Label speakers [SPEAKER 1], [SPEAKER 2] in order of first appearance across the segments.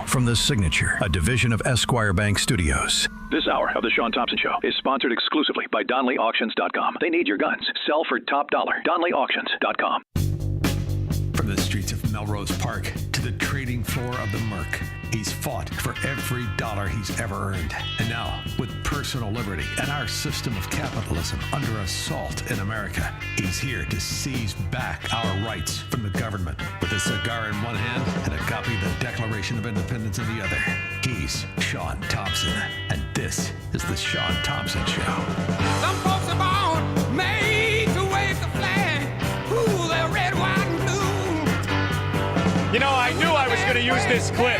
[SPEAKER 1] from The Signature, a division of Esquire Bank Studios.
[SPEAKER 2] This hour of The Shaun Thompson Show is sponsored exclusively by DonleyAuctions.com. They need your guns. Sell for top dollar. DonleyAuctions.com.
[SPEAKER 1] From the streets of Melrose Park to the trading floor of the Merc, he's fought for every dollar he's ever earned. And now, with personal liberty and our system of capitalism under assault in America, he's here to seize back our rights from the government. With a cigar in one hand and a copy of the Declaration of Independence in the other, he's Shaun Thompson. And this is the Shaun Thompson Show.
[SPEAKER 3] Some folks are born made to wave the flag. Ooh, they're red, white, and blue.
[SPEAKER 4] You know, I knew I was going to use this clip.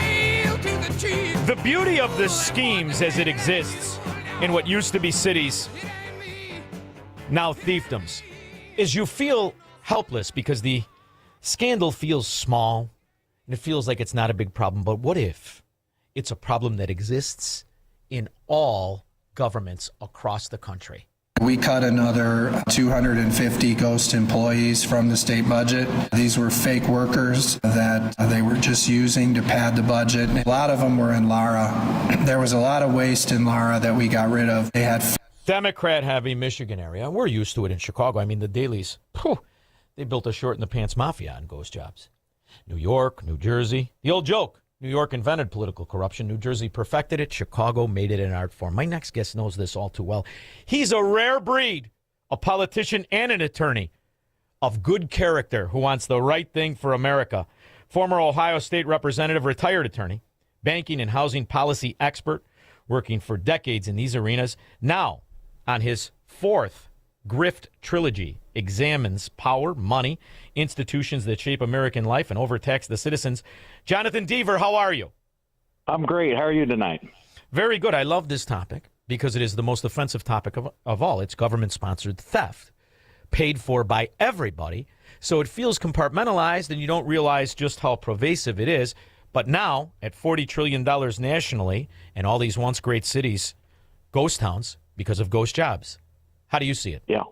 [SPEAKER 4] The beauty of the schemes as it exists in what used to be cities, now fiefdoms, is you feel helpless because the scandal feels small and it feels like it's not a big problem. But what if it's a problem that exists in all governments across the country?
[SPEAKER 5] We cut another 250 ghost employees from the state budget. These were fake workers that they were just using to pad the budget. A lot of them were in Lara. There was a lot of waste in Lara that we got rid of. They had
[SPEAKER 4] Democrat-heavy Michigan area. We're used to it in Chicago. I mean, the dailies, they built a short-in-the-pants mafia on ghost jobs. New York, New Jersey, the old joke. New York invented political corruption. New Jersey perfected it. Chicago made it an art form. My next guest knows this all too well. He's a rare breed, a politician and an attorney of good character who wants the right thing for America. Former Ohio State Representative, retired attorney, banking and housing policy expert, working for decades in these arenas. Now, on his fourth Grift trilogy, examines power, money, institutions that shape American life and overtax the citizens. Jonathan Deaver, how are you?
[SPEAKER 6] I'm great. How are you tonight?
[SPEAKER 4] Very good. I love this topic because it is the most offensive topic of all. It's government-sponsored theft, paid for by everybody. So it feels compartmentalized, and you don't realize just how pervasive it is. But now, at $40 trillion nationally, and all these once great cities, ghost towns because of ghost jobs. How do you see it?
[SPEAKER 6] Yeah,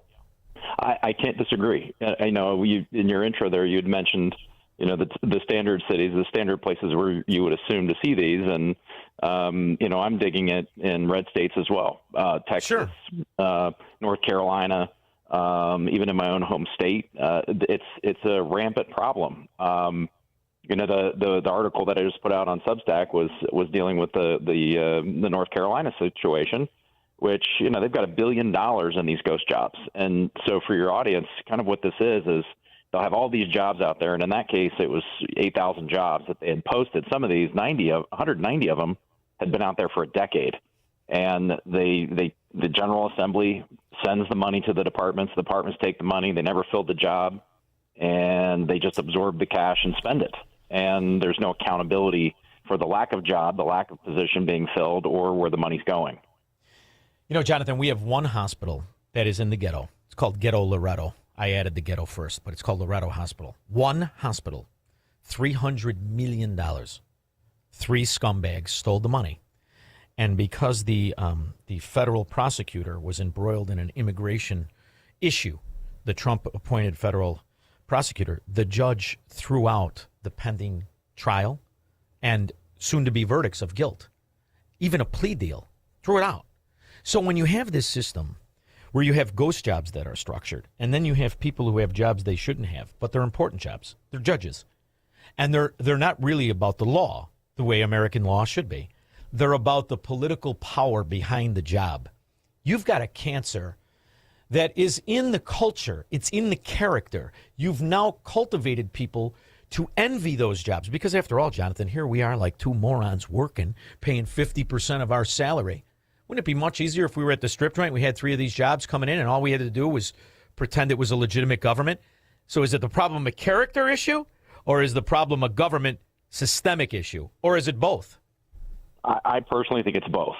[SPEAKER 6] I can't disagree. I know in your intro there, you had mentioned, the standard cities, the standard places where you would assume to see these. And, I'm digging it in red states as well. Texas, sure. North Carolina, even in my own home state. It's a rampant problem. The article that I just put out on Substack was dealing with the North Carolina situation, which, they've got $1 billion in these ghost jobs. And so for your audience, kind of what this is they'll have all these jobs out there. And in that case, it was 8,000 jobs that they had posted. Some of these, 190 of them, had been out there for a decade. And the General Assembly sends the money to the departments. The departments take the money. They never filled the job. And they just absorb the cash and spend it. And there's no accountability for the lack of job, the lack of position being filled, or where the money's going.
[SPEAKER 4] Jonathan, we have one hospital that is in the ghetto. It's called Ghetto Loretto. I added the ghetto first, but it's called Loretto Hospital. One hospital, $300 million. Three scumbags stole the money. And because the federal prosecutor was embroiled in an immigration issue, the Trump-appointed federal prosecutor, the judge threw out the pending trial and soon-to-be verdicts of guilt. Even a plea deal. Threw it out. So when you have this system where you have ghost jobs that are structured, and then you have people who have jobs they shouldn't have, but they're important jobs. They're judges. And they're not really about the law the way American law should be. They're about the political power behind the job. You've got a cancer that is in the culture. It's in the character. You've now cultivated people to envy those jobs. Because after all, Jonathan, here we are like two morons working, paying 50% of our salary. Wouldn't it be much easier if we were at the strip joint, we had three of these jobs coming in, and all we had to do was pretend it was a legitimate government? So is it the problem a character issue, or is the problem a government systemic issue, or is it both?
[SPEAKER 6] I personally think it's both.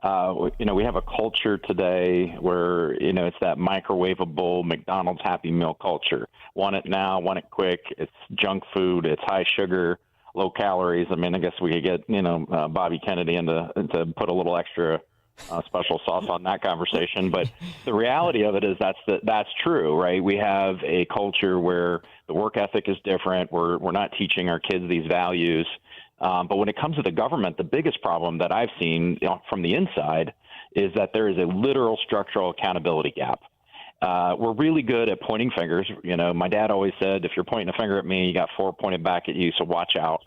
[SPEAKER 6] We have a culture today where, it's that microwavable McDonald's Happy Meal culture. Want it now, want it quick. It's junk food. It's high sugar, low calories. I mean, I guess we could get, Bobby Kennedy to put a little extra special sauce on that conversation. But the reality of it is that's true, right? We have a culture where the work ethic is different. We're not teaching our kids these values. But when it comes to the government, the biggest problem that I've seen from the inside is that there is a literal structural accountability gap. We're really good at pointing fingers. My dad always said, if you're pointing a finger at me, you got 4 pointed back at you, so watch out.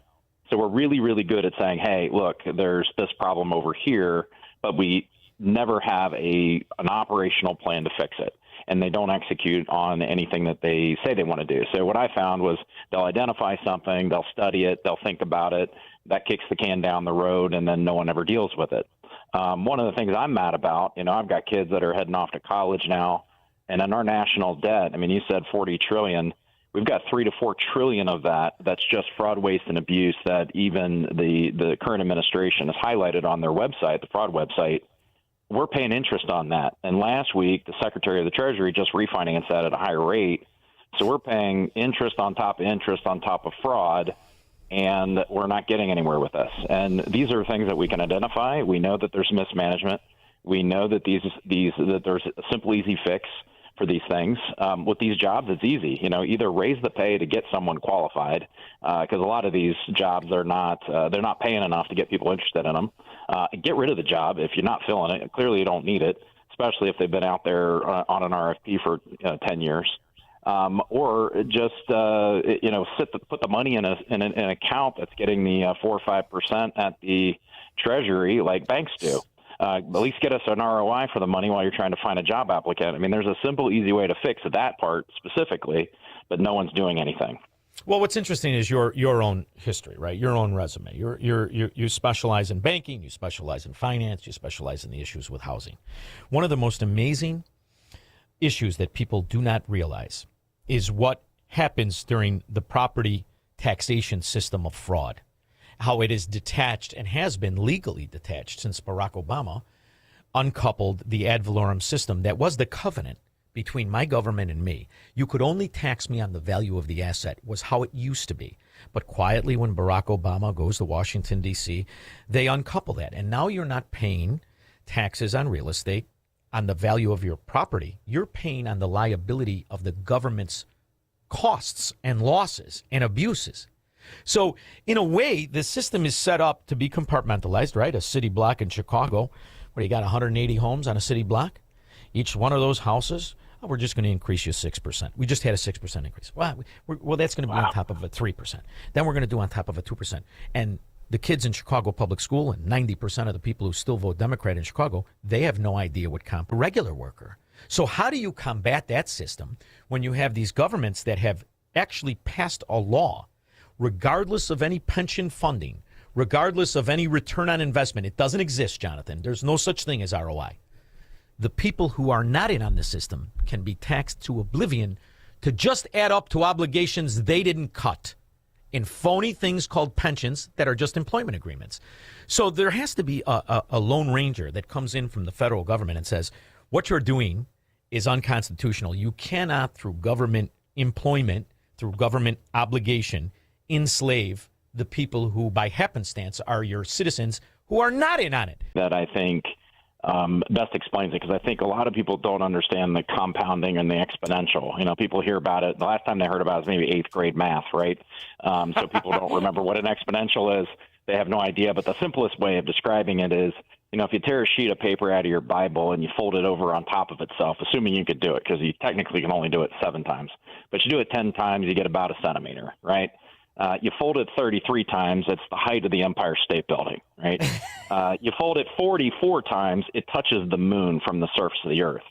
[SPEAKER 6] So we're really, really good at saying, hey, look, there's this problem over here, but we never have an operational plan to fix it. And they don't execute on anything that they say they want to do. So what I found was they'll identify something, they'll study it, they'll think about it. That kicks the can down the road, and then no one ever deals with it. One of the things I'm mad about, I've got kids that are heading off to college now, and in our national debt, you said $40 trillion. We've got $3 to $4 trillion of that. That's just fraud, waste, and abuse that even the current administration has highlighted on their website, the fraud website. We're paying interest on that. And last week, the Secretary of the Treasury just refinanced that at a higher rate. So we're paying interest on top of fraud, and we're not getting anywhere with this. And these are things that we can identify. We know that there's mismanagement. We know that that there's a simple, easy fix for these things. With these jobs, it's easy. Either raise the pay to get someone qualified, because a lot of these jobs are they're not paying enough to get people interested in them. Get rid of the job if you're not filling it. Clearly, you don't need it, especially if they've been out there on an RFP for 10 years. Or just put the money in an account that's getting the 4 or 5% at the Treasury, like banks do. At least get us an ROI for the money while you're trying to find a job applicant. There's a simple, easy way to fix that part specifically, but no one's doing anything.
[SPEAKER 4] Well, what's interesting is your own history, right? Your own resume. You specialize in banking, you specialize in finance, you specialize in the issues with housing. One of the most amazing issues that people do not realize is what happens during the property taxation system of fraud. How it is detached and has been legally detached since Barack Obama uncoupled the ad valorem system that was the covenant between my government and me. You could only tax me on the value of the asset, was how it used to be. But quietly, when Barack Obama goes to Washington, D.C., they uncouple that. And now you're not paying taxes on real estate, on the value of your property. You're paying on the liability of the government's costs and losses and abuses. So in a way, the system is set up to be compartmentalized, right? A city block in Chicago, where you got 180 homes on a city block. Each one of those houses, we're just going to increase you 6%. We just had a 6% increase. Well, that's going to be on top of a 3%. Then we're going to do on top of a 2%. And the kids in Chicago public school, and 90% of the people who still vote Democrat in Chicago, they have no idea what comp a regular worker. So how do you combat that system when you have these governments that have actually passed a law, regardless of any pension funding, regardless of any return on investment? It doesn't exist, Jonathan. There's no such thing as ROI. The people who are not in on the system can be taxed to oblivion to just add up to obligations they didn't cut in phony things called pensions that are just employment agreements. So there has to be a lone ranger that comes in from the federal government and says, what you're doing is unconstitutional. You cannot, through government employment, through government obligation, enslave the people who, by happenstance, are your citizens who are not in on it.
[SPEAKER 6] That I think best explains it, because I think a lot of people don't understand the compounding and the exponential. People hear about it. The last time they heard about it was maybe 8th grade math, right? So people don't remember what an exponential is. They have no idea. But the simplest way of describing it is, if you tear a sheet of paper out of your Bible and you fold it over on top of itself, assuming you could do it, because you technically can only do it 7 times, but you do it 10 times, you get about a centimeter, right? You fold it 33 times, it's the height of the Empire State Building, right? You fold it 44 times, it touches the moon from the surface of the earth.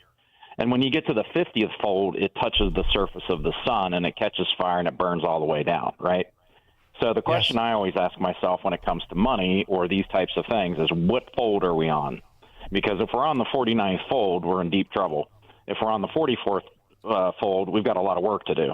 [SPEAKER 6] And when you get to the 50th fold, it touches the surface of the sun, and it catches fire, and it burns all the way down, right? So the question I always ask myself when it comes to money or these types of things is, what fold are we on? Because if we're on the 49th fold, we're in deep trouble. If we're on the 44th fold, we've got a lot of work to do.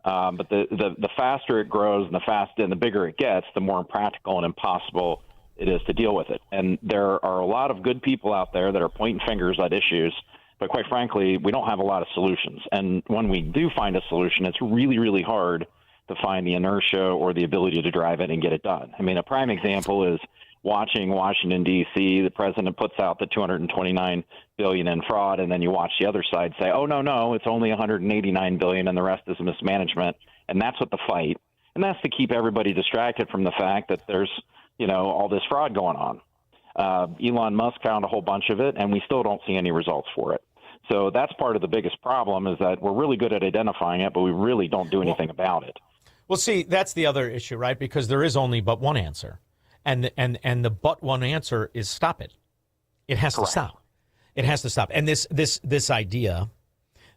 [SPEAKER 6] But the faster it grows and the bigger it gets, the more impractical and impossible it is to deal with it. And there are a lot of good people out there that are pointing fingers at issues, but quite frankly, we don't have a lot of solutions. And when we do find a solution, it's really, really hard to find the inertia or the ability to drive it and get it done. A prime example is watching Washington, D.C., the president puts out the $229 billion in fraud, and then you watch the other side say, oh, no, it's only $189 billion, and the rest is mismanagement. And that's what the fight. and that's to keep everybody distracted from the fact that there's, all this fraud going on. Elon Musk found a whole bunch of it, and we still don't see any results for it. So that's part of the biggest problem, is that we're really good at identifying it, but we really don't do anything about it.
[SPEAKER 4] Well, see, that's the other issue, right? Because there is only but one answer. And the but one answer is stop it. It has to stop. It has to stop. And this idea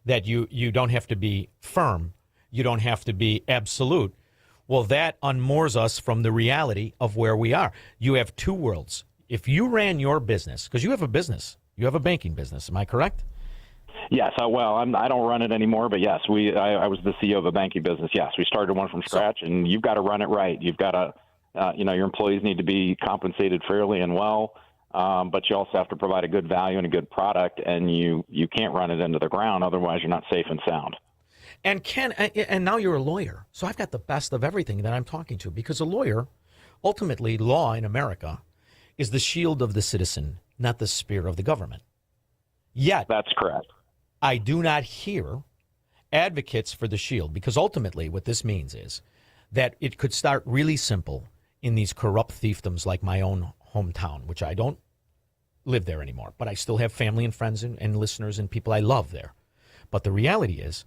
[SPEAKER 4] that you don't have to be firm, you don't have to be absolute, well, that unmoors us from the reality of where we are. You have two worlds. If you ran your business, because you have a business, you have a banking business, am I correct?
[SPEAKER 6] Yes. I don't run it anymore, but yes, I was the CEO of a banking business. Yes, we started one from scratch, and you've got to run it right. You've got to, your employees need to be compensated fairly and well, but you also have to provide a good value and a good product, and you can't run it into the ground. Otherwise, you're not safe and sound.
[SPEAKER 4] And now you're a lawyer, so I've got the best of everything that I'm talking to, because a lawyer, ultimately, law in America is the shield of the citizen, not the spear of the government. Yet,
[SPEAKER 6] that's correct.
[SPEAKER 4] I do not hear advocates for the shield, because ultimately what this means is that it could start really simple in these corrupt fiefdoms like my own hometown, which I don't live there anymore, but I still have family and friends and listeners and people I love there. But the reality is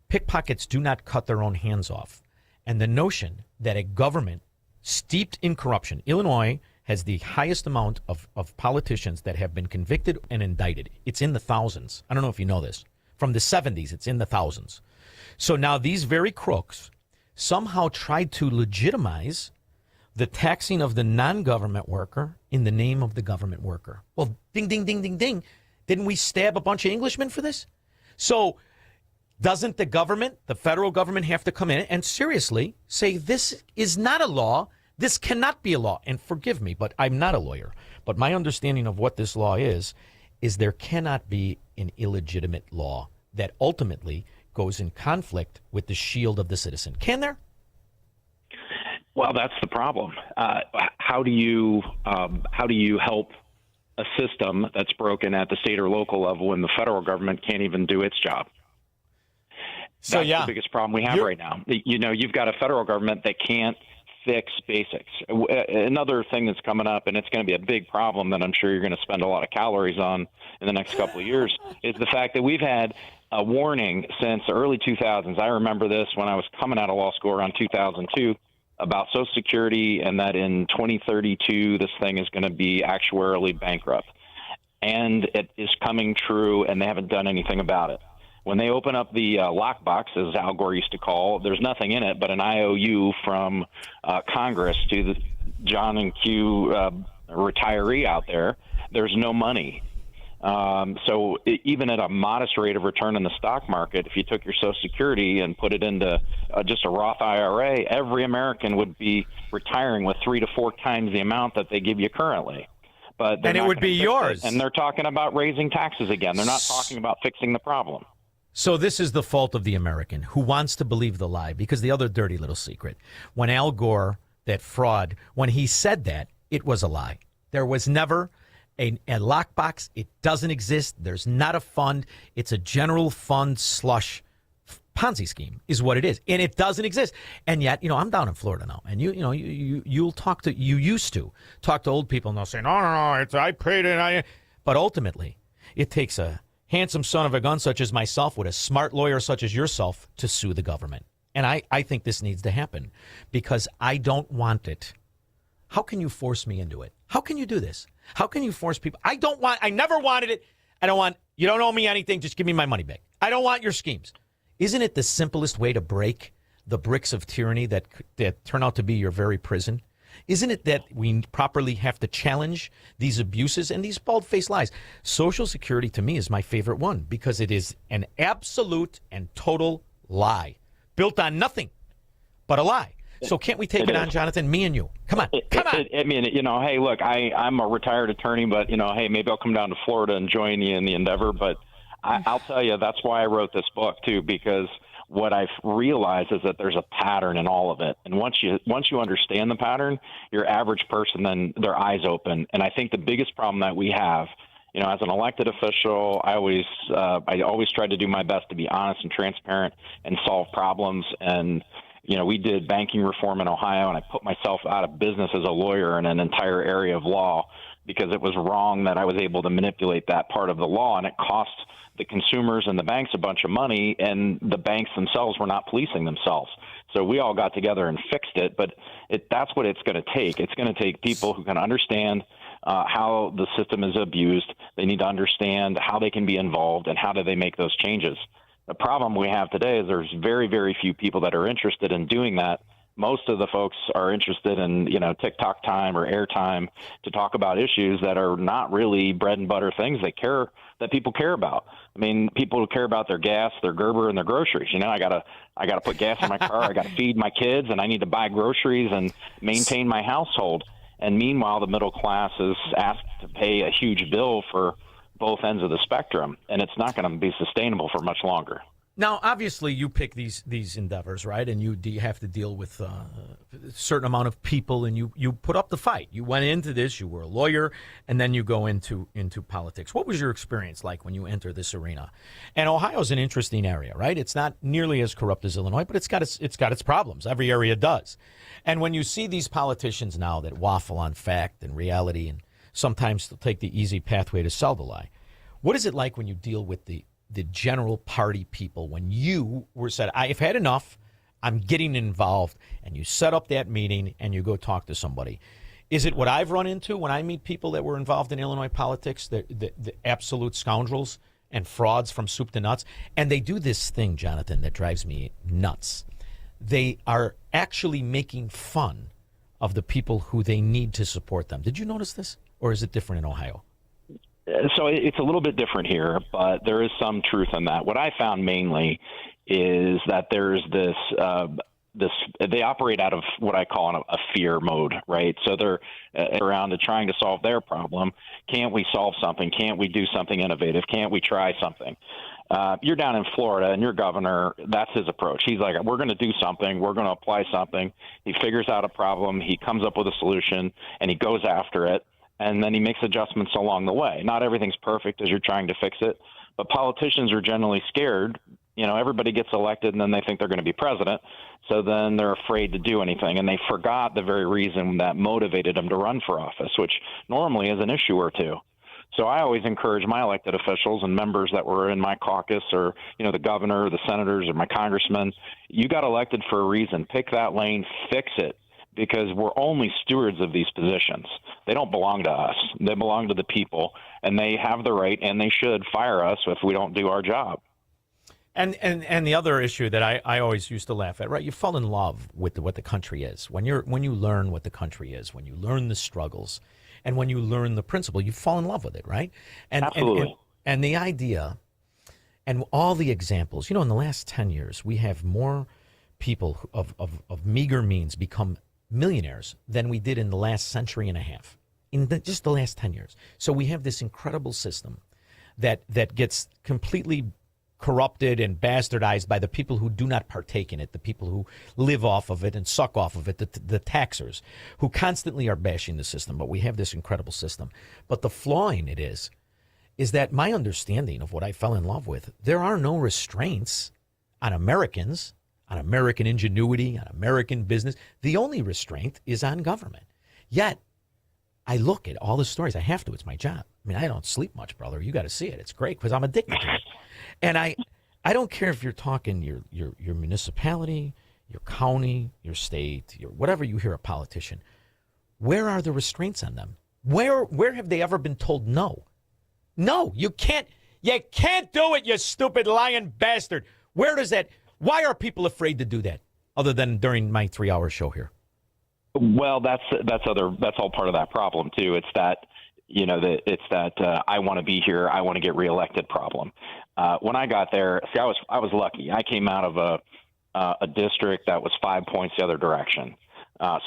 [SPEAKER 4] pickpockets do not cut their own hands off. And the notion that a government steeped in corruption, Illinois has the highest amount of politicians that have been convicted and indicted. It's in the thousands. I don't know if you know this. From the 70s, it's in the thousands. So now these very crooks somehow tried to legitimize the taxing of the non-government worker in the name of the government worker. Well, ding, ding, ding, ding, ding. Didn't we stab a bunch of Englishmen for this? So doesn't the government, the federal government, have to come in and seriously say this is not a law? This cannot be a law. And forgive me, but I'm not a lawyer. But my understanding of what this law is there cannot be an illegitimate law that ultimately goes in conflict with the shield of the citizen. Can there?
[SPEAKER 6] Well, that's the problem. How do you help a system that's broken at the state or local level when the federal government can't even do its job?
[SPEAKER 4] So
[SPEAKER 6] that's the biggest problem we have right now. You've got a federal government that can't fix basics. Another thing that's coming up, and it's going to be a big problem that I'm sure you're going to spend a lot of calories on in the next couple of years, is the fact that we've had a warning since the early 2000s. I remember this when I was coming out of law school around 2002 about Social Security, and that in 2032 this thing is going to be actuarially bankrupt. And it is coming true, and they haven't done anything about it. When they open up the lockbox, as Al Gore used to call, there's nothing in it but an IOU from Congress to the John and Q retiree out there. There's no money. So even at a modest rate of return in the stock market, if you took your Social Security and put it into just a Roth IRA, every American would be retiring with 3 to 4 times the amount that they give you currently. But
[SPEAKER 4] and it would be yours.
[SPEAKER 6] And they're talking about raising taxes again. They're not talking about fixing the problem.
[SPEAKER 4] So this is the fault of the American who wants to believe the lie, because the other dirty little secret, when Al Gore, that fraud, when he said that, it was a lie. There was never a lockbox. It doesn't exist. There's not a fund. It's a general fund slush Ponzi scheme is what it is. And it doesn't exist. And yet, I'm down in Florida now. And you used to talk to old people and they'll say, no, I paid it. But ultimately, it takes a handsome son of a gun such as myself with a smart lawyer such as yourself to sue the government. And I think this needs to happen because I don't want it. How can you force me into it? How can you do this? How can you force people? I never wanted it. You don't owe me anything. Just give me my money back. I don't want your schemes. Isn't it the simplest way to break the bricks of tyranny that turn out to be your very prison? Isn't it that we properly have to challenge these abuses and these bald-faced lies? Social Security, to me, is my favorite one because it is an absolute and total lie built on nothing but a lie. So can't we take it on, Jonathan? Me and you. Come on.
[SPEAKER 6] Hey, look, I'm a retired attorney, but, hey, maybe I'll come down to Florida and join you in the endeavor. But I'll tell you, that's why I wrote this book, too, because what I've realized is that there's a pattern in all of it. And once you understand the pattern, your average person, then their eyes open. And I think the biggest problem that we have, as an elected official, I always try to do my best to be honest and transparent and solve problems. And we did banking reform in Ohio, and I put myself out of business as a lawyer in an entire area of law because it was wrong that I was able to manipulate that part of the law, and it cost the consumers and the banks a bunch of money, and the banks themselves were not policing themselves. So we all got together and fixed it, but that's what it's going to take. It's going to take people who can understand how the system is abused. They need to understand how they can be involved and how do they make those changes. The problem we have today is there's very, very few people that are interested in doing that. Most of the folks are interested in, TikTok time or airtime to talk about issues that are not really bread and butter things that people care about. I mean, people care about their gas, their Gerber, and their groceries. I gotta put gas in my car. I gotta feed my kids, and I need to buy groceries and maintain my household. And meanwhile, the middle class is asked to pay a huge bill for both ends of the spectrum, and it's not going to be sustainable for much longer.
[SPEAKER 4] Now, obviously, you pick these endeavors, right? And you have to deal with a certain amount of people, and you put up the fight. You went into this. You were a lawyer, and then you go into politics. What was your experience like when you enter this arena? And Ohio's an interesting area, right? It's not nearly as corrupt as Illinois, but it's got its problems. Every area does. And when you see these politicians now that waffle on fact and reality, and sometimes they'll take the easy pathway to sell the lie, what is it like when you deal with the general party people, when you were said, I've had enough, I'm getting involved, and you set up that meeting and you go talk to somebody? Is it what I've run into when I meet people that were involved in Illinois politics, the absolute scoundrels and frauds from soup to nuts? And they do this thing, Jonathan, that drives me nuts. They are actually making fun of the people who they need to support them. Did you notice this, or is it different in Ohio?
[SPEAKER 6] So it's a little bit different here, but there is some truth in that. What I found mainly is that there's this they operate out of what I call a fear mode, right? So they're around to trying to solve their problem. Can't we solve something? Can't we do something innovative? Can't we try something? You're down in Florida, and your governor, that's his approach. He's like, we're going to do something. We're going to apply something. He figures out a problem. He comes up with a solution, and he goes after it. And then he makes adjustments along the way. Not everything's perfect as you're trying to fix it, but politicians are generally scared. Everybody gets elected and then they think they're going to be president. So then they're afraid to do anything. And they forgot the very reason that motivated them to run for office, which normally is an issue or two. So I always encourage my elected officials and members that were in my caucus, or, the governor, or the senators, or my congressmen, you got elected for a reason. Pick that lane, fix it. Because we're only stewards of these positions. They don't belong to us. They belong to the people, and they have the right, and they should fire us if we don't do our job.
[SPEAKER 4] And the other issue that I always used to laugh at, right? You fall in love with what the country is. When you learn what the country is, when you learn the struggles, and when you learn the principle, you fall in love with it, right?
[SPEAKER 6] Absolutely.
[SPEAKER 4] And the idea, and all the examples. In the last 10 years, we have more people of meager means become millionaires than we did in the last century and a half, just the last 10 years. So we have this incredible system that gets completely corrupted and bastardized by the people who do not partake in it, the people who live off of it and suck off of it, the taxers who constantly are bashing the system. But we have this incredible system. But the flaw in it is that my understanding of what I fell in love with, there are no restraints on Americans, on American ingenuity, on American business. The only restraint is on government. Yet, I look at all the stories. I have to. It's my job. I mean, I don't sleep much, brother. You got to see it. It's great because I'm addicted to it. And I don't care if you're talking your municipality, your county, your state, whatever you hear a politician. Where are the restraints on them? Where have they ever been told no? No, you can't. You can't do it, you stupid lying bastard. Where does that... Why are people afraid to do that, other than during my 3-hour show here?
[SPEAKER 6] Well, that's all part of that problem too. It's that I want to be here, I want to get reelected problem. When I got there, see, I was lucky. I came out of a district that was 5 points the other direction.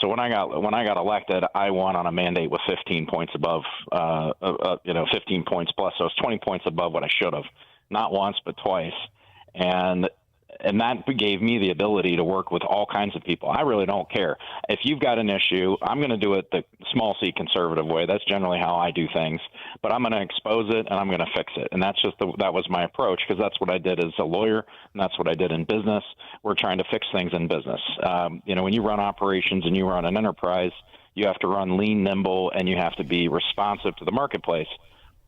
[SPEAKER 6] So when I got elected, I won on a mandate with 15 points above, 15 points plus. So it's 20 points above what I should have, not once but twice. And And that gave me the ability to work with all kinds of people. I really don't care. If you've got an issue, I'm going to do it the small c conservative way. That's generally how I do things. But I'm going to expose it, and I'm going to fix it. And that's that was my approach, because that's what I did as a lawyer, and that's what I did in business. We're trying to fix things in business. When you run operations and you run an enterprise, you have to run lean, nimble, and you have to be responsive to the marketplace.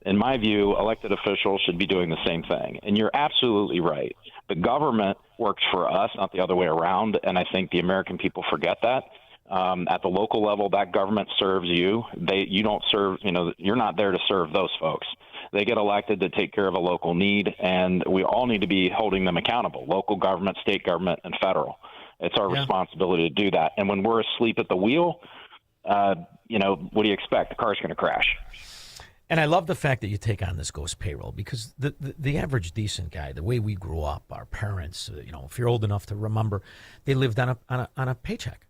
[SPEAKER 6] In my view, elected officials should be doing the same thing. And you're absolutely right. The government works for us, not the other way around, and I think the American people forget that. At the local level, that government serves you. You don't serve, you're not there to serve those folks. They get elected to take care of a local need, and we all need to be holding them accountable, local government, state government, and federal. It's our responsibility to do that. And when we're asleep at the wheel, what do you expect? The car's going to crash.
[SPEAKER 4] And I love the fact that you take on this ghost payroll, because the average decent guy, the way we grew up, our parents, if you're old enough to remember, they lived on a paycheck.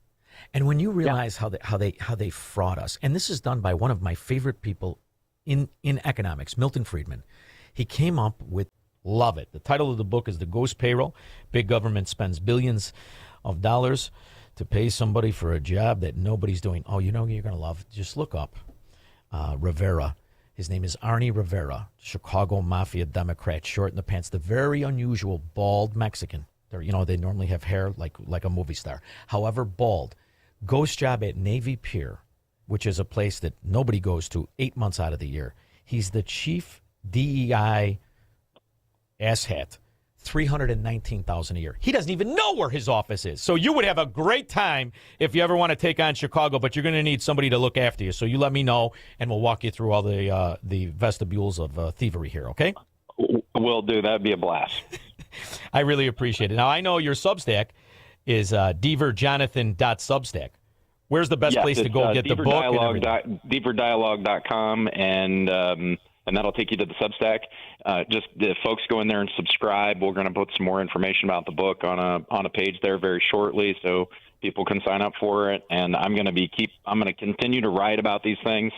[SPEAKER 4] And when you realize how they fraud us, and this is done by one of my favorite people in economics, Milton Friedman, he came up with, love it. The title of the book is The Ghost Payroll. Big government spends billions of dollars to pay somebody for a job that nobody's doing. Oh, you're going to love. Just look up Rivera. His name is Arnie Rivera, Chicago Mafia Democrat, short in the pants, the very unusual bald Mexican. They normally have hair like a movie star. However, bald. Ghost job at Navy Pier, which is a place that nobody goes to 8 months out of the year. He's the chief DEI asshat, $319,000 a year. He doesn't even know where his office is. So you would have a great time if you ever want to take on Chicago, but you're going to need somebody to look after you. So you let me know, and we'll walk you through all the vestibules of thievery here, okay?
[SPEAKER 6] Will do. That'd be a blast.
[SPEAKER 4] I really appreciate it. Now, I know your Substack is deaverjonathan.substack. Where's the best place to go get the book?
[SPEAKER 6] deaperdialogue.com, and that'll take you to the Substack. Just the folks go in there and subscribe. We're going to put some more information about the book on a page there very shortly, so people can sign up for it. And I'm going to continue to write about these things.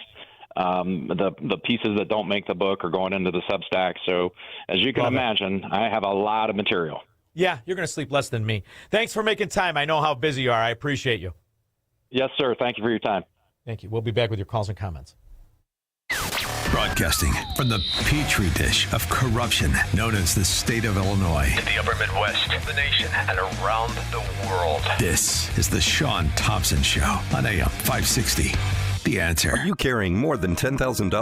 [SPEAKER 6] The pieces that don't make the book are going into the Substack. So as you can imagine, I have a lot of material.
[SPEAKER 4] Yeah, you're going to sleep less than me. Thanks for making time. I know how busy you are. I appreciate you.
[SPEAKER 6] Yes, sir. Thank you for your time.
[SPEAKER 4] Thank you. We'll be back with your calls and comments.
[SPEAKER 1] Broadcasting from the petri dish of corruption known as the state of Illinois.
[SPEAKER 7] In the upper Midwest, the nation, and around the world.
[SPEAKER 1] This is the Shaun Thompson Show on AM 560. The Answer.
[SPEAKER 8] Are you carrying more than $10,000